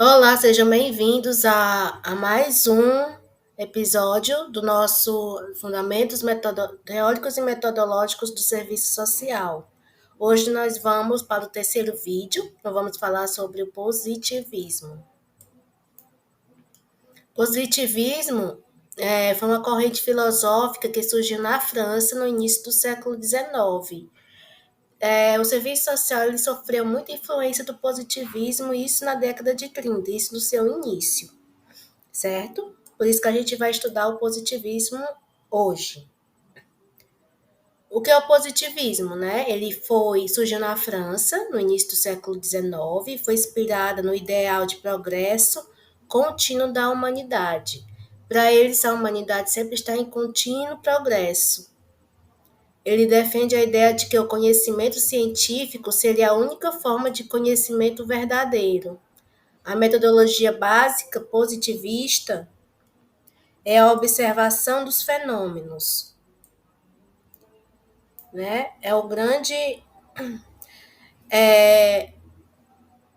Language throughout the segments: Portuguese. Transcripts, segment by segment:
Olá, sejam bem-vindos a mais um episódio do nosso Fundamentos Teóricos e Metodológicos do Serviço Social. Hoje nós vamos para o terceiro vídeo, nós vamos falar sobre o positivismo. Positivismo foi uma corrente filosófica que surgiu na França no início do século XIX. O serviço social ele sofreu muita influência do positivismo, isso na década de 30, isso no seu início. Certo? Por isso que a gente vai estudar o positivismo hoje. O que é o positivismo, né? Ele surgiu na França no início do século XIX, foi inspirado no ideal de progresso contínuo da humanidade. Para eles, a humanidade sempre está em contínuo progresso. Ele defende a ideia de que o conhecimento científico seria a única forma de conhecimento verdadeiro. A metodologia básica positivista é a observação dos fenômenos, né?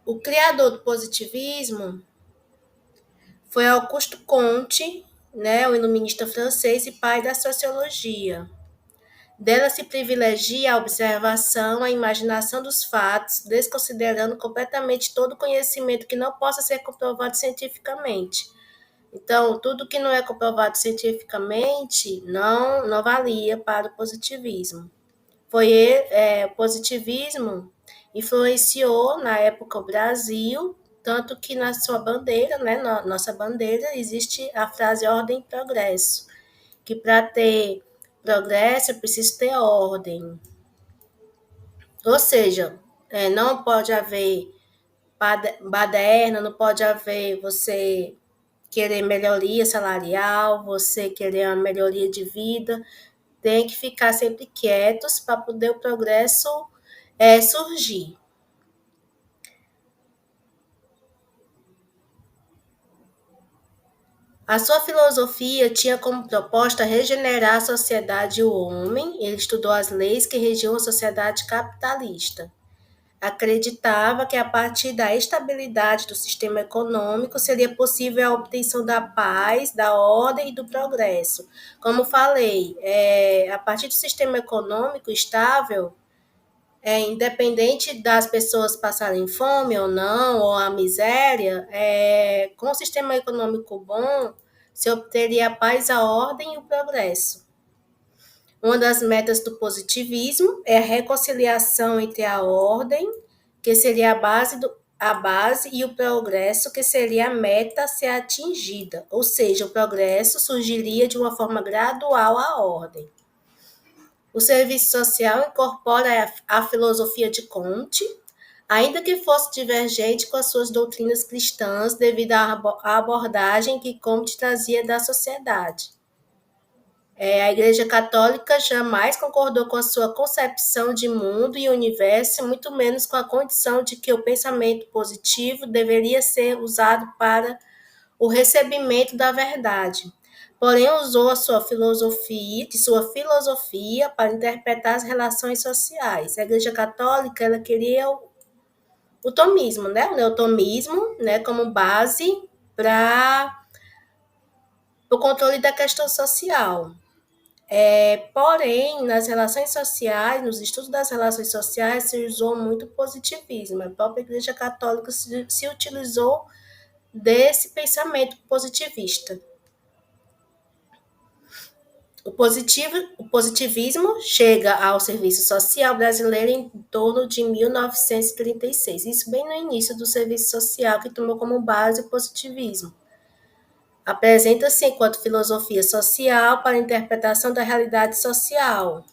O criador do positivismo foi Auguste Comte, né? O iluminista francês e pai da sociologia. Dela se privilegia a observação, a imaginação dos fatos, desconsiderando completamente todo conhecimento que não possa ser comprovado cientificamente. Então, tudo que não é comprovado cientificamente não valia para o positivismo. O positivismo influenciou na época o Brasil, tanto que na sua bandeira, né, na nossa bandeira, existe a frase ordem e progresso, que para ter progresso é preciso ter ordem. Ou seja, não pode haver baderna, não pode haver você querer melhoria salarial, você querer uma melhoria de vida, tem que ficar sempre quietos para poder o progresso surgir. A sua filosofia tinha como proposta regenerar a sociedade e o homem. Ele estudou as leis que regiam a sociedade capitalista. Acreditava que a partir da estabilidade do sistema econômico seria possível a obtenção da paz, da ordem e do progresso. Como falei, a partir do sistema econômico estável, independente das pessoas passarem fome ou não, ou a miséria, com o sistema econômico bom, se obteria a paz, a ordem e o progresso. Uma das metas do positivismo é a reconciliação entre a ordem, que seria a base, e o progresso, que seria a meta a ser atingida. Ou seja, o progresso surgiria de uma forma gradual à ordem. O serviço social incorpora a filosofia de Comte, ainda que fosse divergente com as suas doutrinas cristãs devido à abordagem que Comte trazia da sociedade. A Igreja Católica jamais concordou com a sua concepção de mundo e universo, muito menos com a condição de que o pensamento positivo deveria ser usado para o recebimento da verdade. Porém, usou de sua filosofia para interpretar as relações sociais. A Igreja Católica ela queria o tomismo, né? O neotomismo, né, como base para o controle da questão social. Porém, nas relações sociais, nos estudos das relações sociais, se usou muito positivismo. A própria Igreja Católica se utilizou desse pensamento positivista. O positivismo chega ao serviço social brasileiro em torno de 1936, isso bem no início do serviço social, que tomou como base o positivismo. Apresenta-se enquanto filosofia social para a interpretação da realidade social.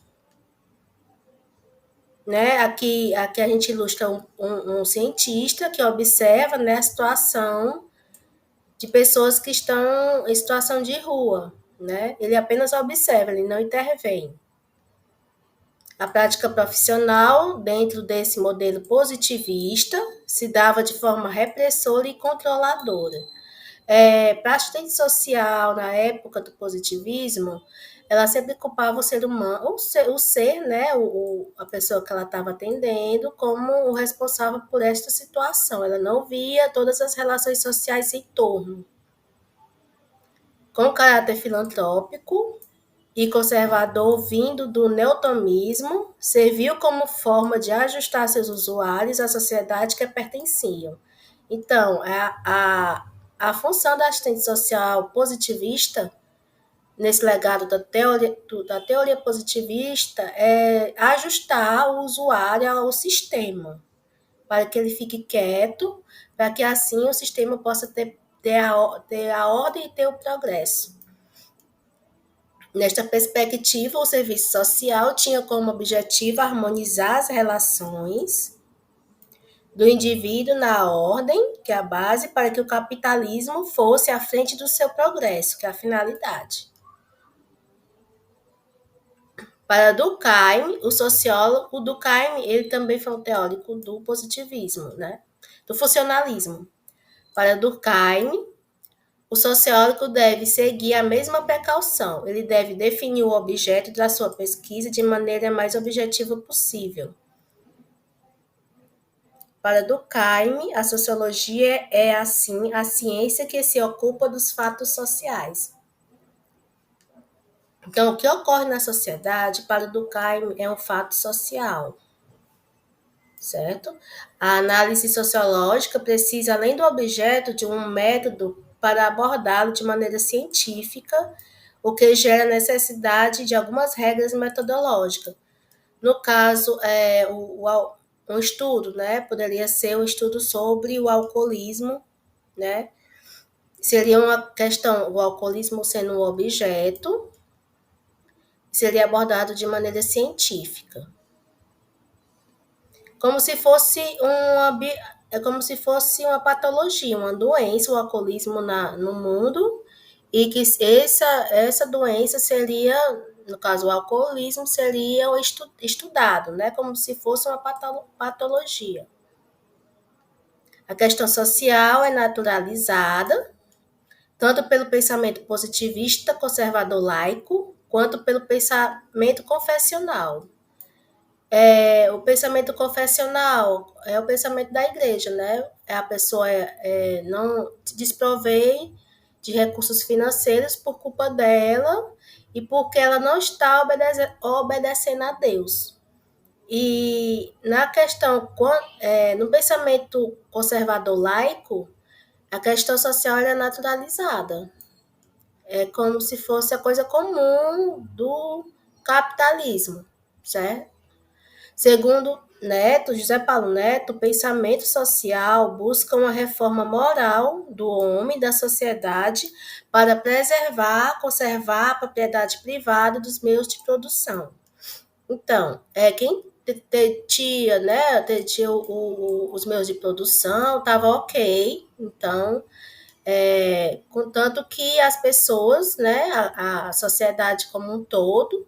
Né? Aqui a gente ilustra um cientista que observa, né, a situação de pessoas que estão em situação de rua. Né? Ele apenas observa, ele não intervém. A prática profissional, dentro desse modelo positivista, se dava de forma repressora e controladora. Para a assistente social, na época do positivismo, ela sempre culpava o ser humano, o ser, né, a pessoa que ela estava atendendo, como o responsável por esta situação. Ela não via todas as relações sociais em torno. Com caráter filantrópico e conservador vindo do neotomismo, serviu como forma de ajustar seus usuários à sociedade que pertenciam. Então, a função da assistente social positivista, nesse legado da teoria positivista, é ajustar o usuário ao sistema, para que ele fique quieto, para que assim o sistema possa ter a ordem e ter o progresso. Nesta perspectiva, o serviço social tinha como objetivo harmonizar as relações do indivíduo na ordem, que é a base, para que o capitalismo fosse à frente do seu progresso, que é a finalidade. Para Durkheim, o sociólogo, o Durkheim, ele também foi um teórico do positivismo, né? Do funcionalismo. Para Durkheim, o sociólogo deve seguir a mesma precaução. Ele deve definir o objeto da sua pesquisa de maneira mais objetiva possível. Para Durkheim, a sociologia é, assim, a ciência que se ocupa dos fatos sociais. Então, o que ocorre na sociedade, para Durkheim, é um fato social, certo? A análise sociológica precisa, além do objeto, de um método para abordá-lo de maneira científica, o que gera necessidade de algumas regras metodológicas. No caso, um estudo, né? Poderia ser um estudo sobre o alcoolismo, né? Seria uma questão, o alcoolismo sendo um objeto, seria abordado de maneira científica. Como se fosse como se fosse uma patologia, uma doença, o alcoolismo no mundo, e que essa doença seria, no caso, o alcoolismo seria estudado, né? Como se fosse uma patologia. A questão social é naturalizada, tanto pelo pensamento positivista, conservador laico, quanto pelo pensamento confessional. O pensamento confessional é o pensamento da igreja, né? A pessoa não se desprovém de recursos financeiros por culpa dela e porque ela não está obedecendo a Deus. E na questão, no pensamento conservador laico, a questão social é naturalizada. É como se fosse a coisa comum do capitalismo, certo? Segundo Neto, José Paulo Neto, o pensamento social busca uma reforma moral do homem e da sociedade para preservar, conservar a propriedade privada dos meios de produção. Então, quem tinha, né, os meios de produção, estava ok. Então, contanto que as pessoas, né, a sociedade como um todo,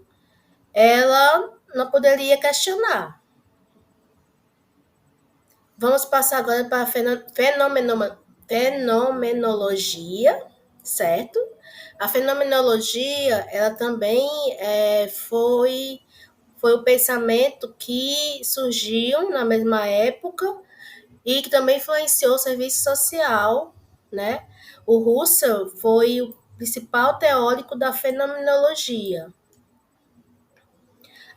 ela não poderia questionar. Vamos passar agora para a fenomenologia, certo? A fenomenologia, ela também foi o pensamento que surgiu na mesma época e que também influenciou o serviço social, né? O Russell foi o principal teórico da fenomenologia.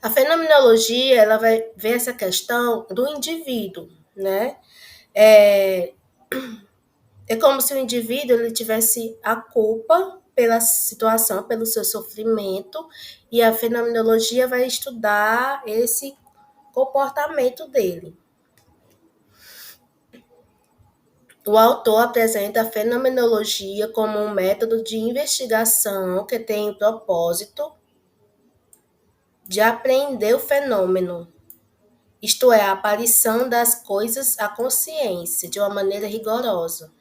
A fenomenologia, ela vai ver essa questão do indivíduo, né? É como se o indivíduo ele tivesse a culpa pela situação, pelo seu sofrimento, e a fenomenologia vai estudar esse comportamento dele. O autor apresenta a fenomenologia como um método de investigação que tem o propósito de apreender o fenômeno, isto é, a aparição das coisas à consciência, de uma maneira rigorosa.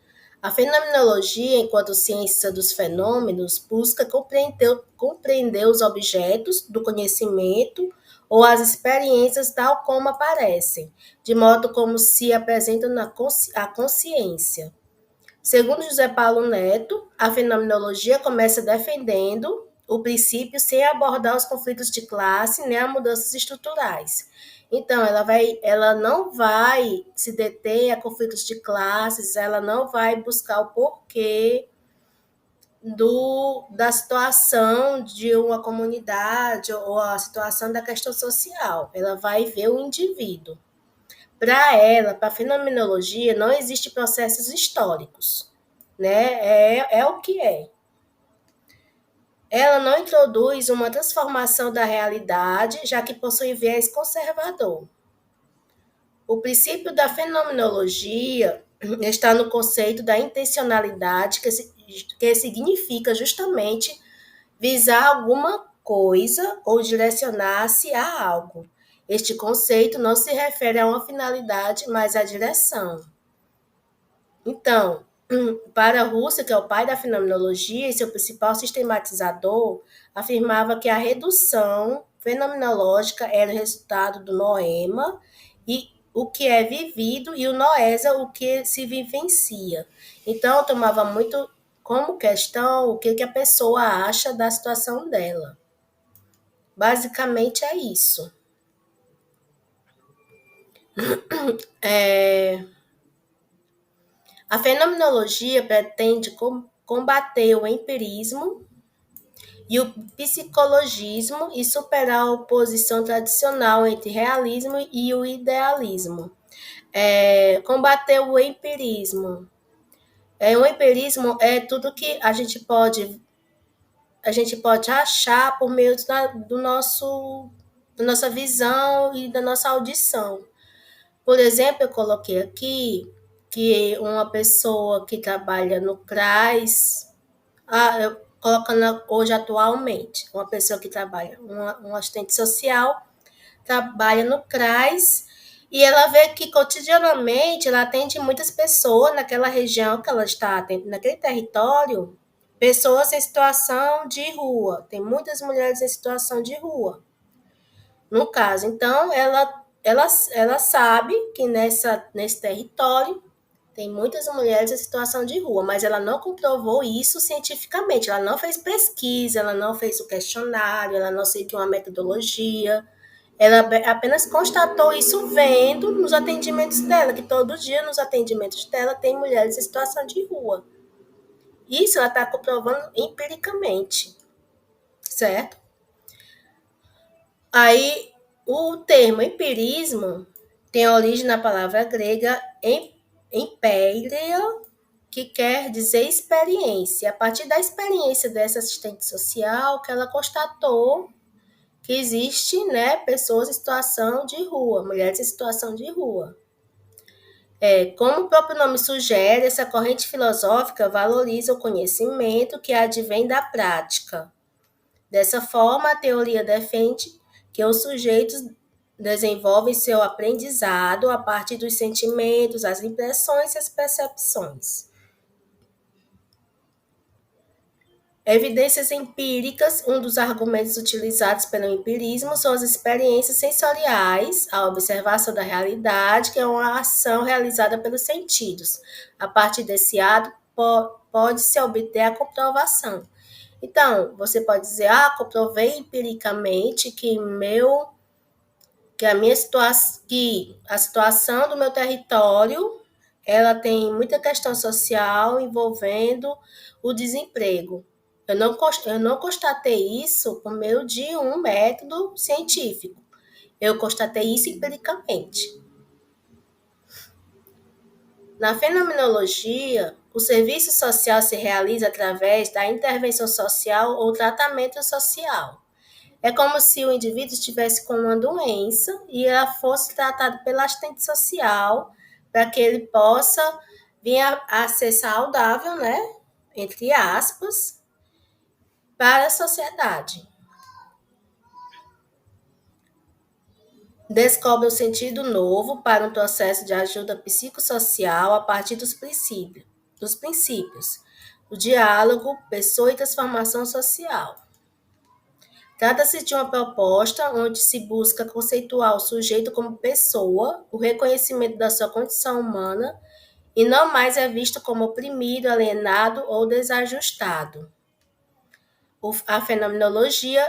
A fenomenologia, enquanto ciência dos fenômenos, busca compreender os objetos do conhecimento ou as experiências tal como aparecem, de modo como se apresentam a consciência. Segundo José Paulo Neto, a fenomenologia começa defendendo o princípio sem abordar os conflitos de classe nem as mudanças estruturais. Então, ela não vai se deter a conflitos de classes, ela não vai buscar o porquê da situação de uma comunidade ou a situação da questão social. Ela vai ver o indivíduo. Para ela, para a fenomenologia, não existe processos históricos, né? É o que é. Ela não introduz uma transformação da realidade, já que possui viés conservador. O princípio da fenomenologia está no conceito da intencionalidade, que significa justamente visar alguma coisa ou direcionar-se a algo. Este conceito não se refere a uma finalidade, mas à direção. Então, para Russell, que é o pai da fenomenologia e seu principal sistematizador, afirmava que a redução fenomenológica era o resultado do noema, e o que é vivido, e o noesa, o que se vivencia. Então, eu tomava muito como questão o que a pessoa acha da situação dela. Basicamente é isso. A fenomenologia pretende combater o empirismo e o psicologismo e superar a oposição tradicional entre realismo e o idealismo. Combater o empirismo. O empirismo é tudo que a gente pode achar por meio da nossa visão e da nossa audição. Por exemplo, eu coloquei aqui que uma pessoa que trabalha no CRAS, colocando hoje atualmente, uma pessoa que trabalha, um assistente social, trabalha no CRAS, e ela vê que cotidianamente ela atende muitas pessoas naquela região que ela está, naquele território, pessoas em situação de rua, tem muitas mulheres em situação de rua, no caso. Então, ela sabe que nesse território tem muitas mulheres em situação de rua, mas ela não comprovou isso cientificamente. Ela não fez pesquisa, ela não fez o questionário, ela não seguiu uma metodologia. Ela apenas constatou isso vendo nos atendimentos dela, que todo dia nos atendimentos dela tem mulheres em situação de rua. Isso ela está comprovando empiricamente, certo? Aí, o termo empirismo tem origem na palavra grega empéria, que quer dizer experiência. A partir da experiência dessa assistente social, que ela constatou que existe, né, pessoas em situação de rua, mulheres em situação de rua. Como o próprio nome sugere, essa corrente filosófica valoriza o conhecimento que advém da prática. Dessa forma, a teoria defende que os sujeitos desenvolvem seu aprendizado a partir dos sentimentos, as impressões e as percepções. Evidências empíricas. Um dos argumentos utilizados pelo empirismo são as experiências sensoriais, a observação da realidade, que é uma ação realizada pelos sentidos. A partir desse ato, pode-se obter a comprovação. Então, você pode dizer, comprovei empiricamente que a situação do meu território, ela tem muita questão social envolvendo o desemprego. Eu não constatei isso por meio de um método científico. Eu constatei isso empiricamente. Na fenomenologia, o serviço social se realiza através da intervenção social ou tratamento social. É como se o indivíduo estivesse com uma doença e ela fosse tratada pelo assistente social para que ele possa vir a ser saudável, né? Entre aspas, para a sociedade. Descobre um sentido novo para um processo de ajuda psicossocial a partir dos princípios. O diálogo, pessoa e transformação social. Trata-se de uma proposta onde se busca conceituar o sujeito como pessoa, o reconhecimento da sua condição humana, e não mais é visto como oprimido, alienado ou desajustado. a fenomenologia,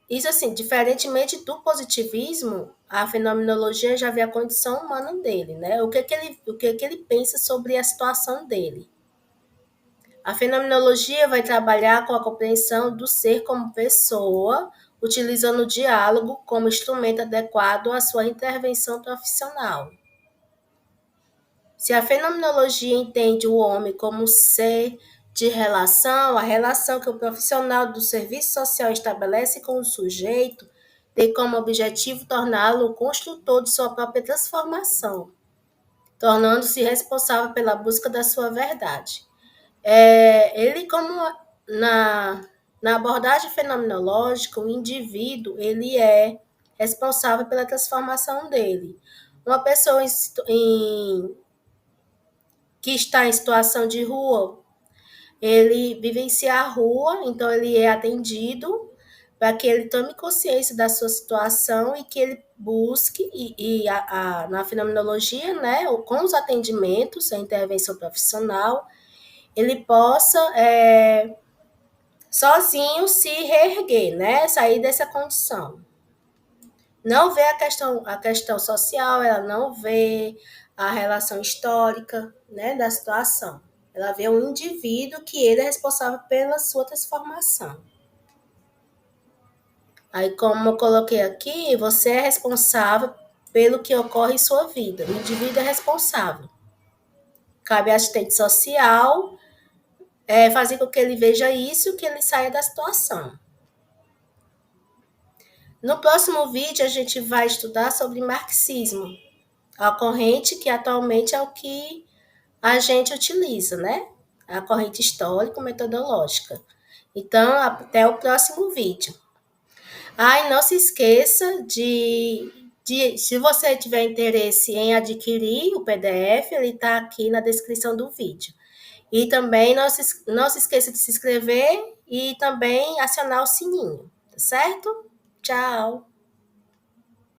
isso assim, diferentemente do positivismo, a fenomenologia já vê a condição humana dele, né? O que que ele pensa sobre a situação dele. A fenomenologia vai trabalhar com a compreensão do ser como pessoa, utilizando o diálogo como instrumento adequado à sua intervenção profissional. Se a fenomenologia entende o homem como ser de relação, a relação que o profissional do serviço social estabelece com o sujeito tem como objetivo torná-lo o construtor de sua própria transformação, tornando-se responsável pela busca da sua verdade. Ele, como na abordagem fenomenológica, o indivíduo ele é responsável pela transformação dele. Uma pessoa que está em situação de rua, ele vivencia a rua, então ele é atendido para que ele tome consciência da sua situação e que ele busque, na fenomenologia, né, com os atendimentos, a intervenção profissional, ele possa sozinho se reerguer, né, sair dessa condição. Não vê a questão social, ela não vê a relação histórica, né, da situação. Ela vê um indivíduo que ele é responsável pela sua transformação. Aí, como eu coloquei aqui, você é responsável pelo que ocorre em sua vida. O indivíduo é responsável. Cabe à assistente social fazer com que ele veja isso, que ele saia da situação. No próximo vídeo, a gente vai estudar sobre marxismo, a corrente que atualmente é o que a gente utiliza, né? A corrente histórico-metodológica. Então, até o próximo vídeo. E não se esqueça se você tiver interesse em adquirir o PDF, ele está aqui na descrição do vídeo. E também não se esqueça de se inscrever e também acionar o sininho, tá certo? Tchau!